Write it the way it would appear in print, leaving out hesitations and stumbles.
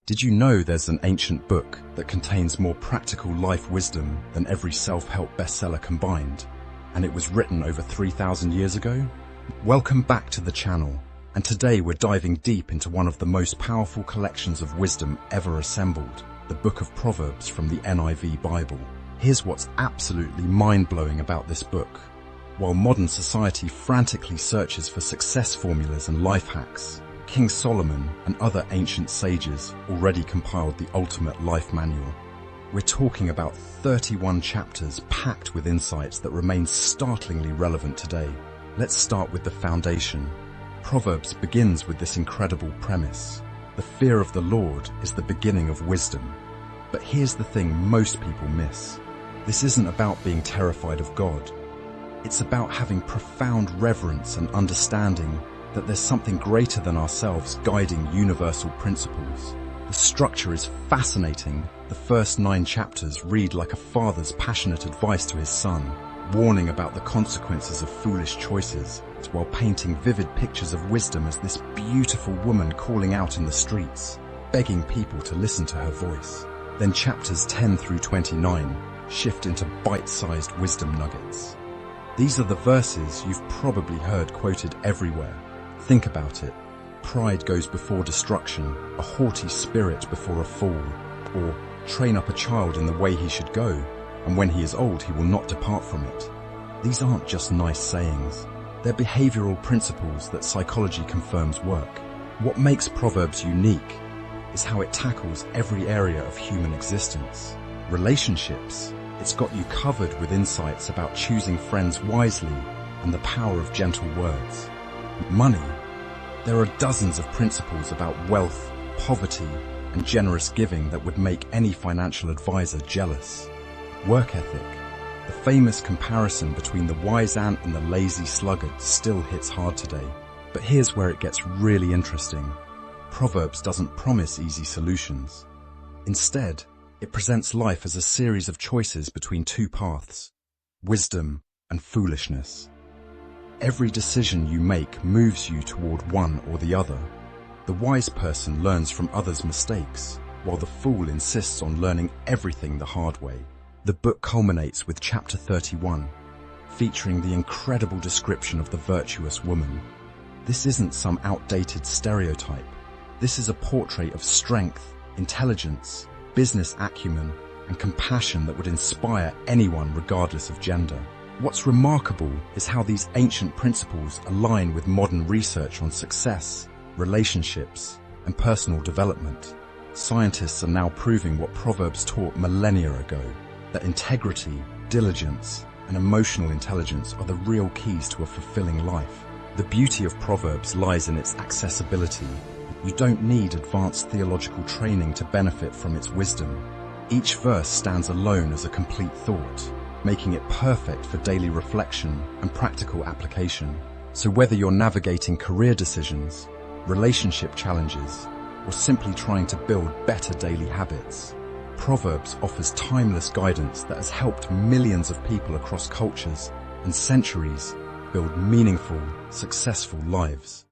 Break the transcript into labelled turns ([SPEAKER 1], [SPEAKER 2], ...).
[SPEAKER 1] Did you know there's an ancient book that contains more practical life wisdom than every self-help bestseller combined? And it was written over 3,000 years ago? Welcome back to the channel, and today we're diving deep into one of the most powerful collections of wisdom ever assembled, the Book of Proverbs from the NIV Bible. Here's what's absolutely mind-blowing about this book. While modern society frantically searches for success formulas and life hacks, King Solomon and other ancient sages already compiled the ultimate life manual. We're talking about 31 chapters packed with insights that remain startlingly relevant today. Let's start with the foundation. Proverbs begins with this incredible premise. The fear of the Lord is the beginning of wisdom. But here's the thing most people miss. This isn't about being terrified of God. It's about having profound reverence and understanding that there's something greater than ourselves guiding universal principles. The structure is fascinating. The first 9 chapters read like a father's passionate advice to his son, warning about the consequences of foolish choices, while painting vivid pictures of wisdom as this beautiful woman calling out in the streets, begging people to listen to her voice. Then chapters 10 through 29 shift into bite-sized wisdom nuggets. These are the verses you've probably heard quoted everywhere. Think about it. Pride goes before destruction, a haughty spirit before a fall, or train up a child in the way he should go, and when he is old he will not depart from it. These aren't just nice sayings. They're behavioral principles that psychology confirms work. What makes Proverbs unique is how it tackles every area of human existence. Relationships, it's got you covered with insights about choosing friends wisely and the power of gentle words. Money, there are dozens of principles about wealth, poverty, and generous giving that would make any financial advisor jealous. Work ethic, the famous comparison between the wise ant and the lazy sluggard still hits hard today. But here's where it gets really interesting. Proverbs doesn't promise easy solutions. Instead, it presents life as a series of choices between 2 paths, wisdom and foolishness. Every decision you make moves you toward one or the other. The wise person learns from others' mistakes, while the fool insists on learning everything the hard way. The book culminates with chapter 31, featuring the incredible description of the virtuous woman. This isn't some outdated stereotype. This is a portrait of strength, intelligence, business acumen, and compassion that would inspire anyone regardless of gender. What's remarkable is how these ancient principles align with modern research on success, relationships, and personal development. Scientists are now proving what Proverbs taught millennia ago, that integrity, diligence, and emotional intelligence are the real keys to a fulfilling life. The beauty of Proverbs lies in its accessibility. You don't need advanced theological training to benefit from its wisdom. Each verse stands alone as a complete thought, making it perfect for daily reflection and practical application. So whether you're navigating career decisions, relationship challenges, or simply trying to build better daily habits, Proverbs offers timeless guidance that has helped millions of people across cultures and centuries build meaningful, successful lives.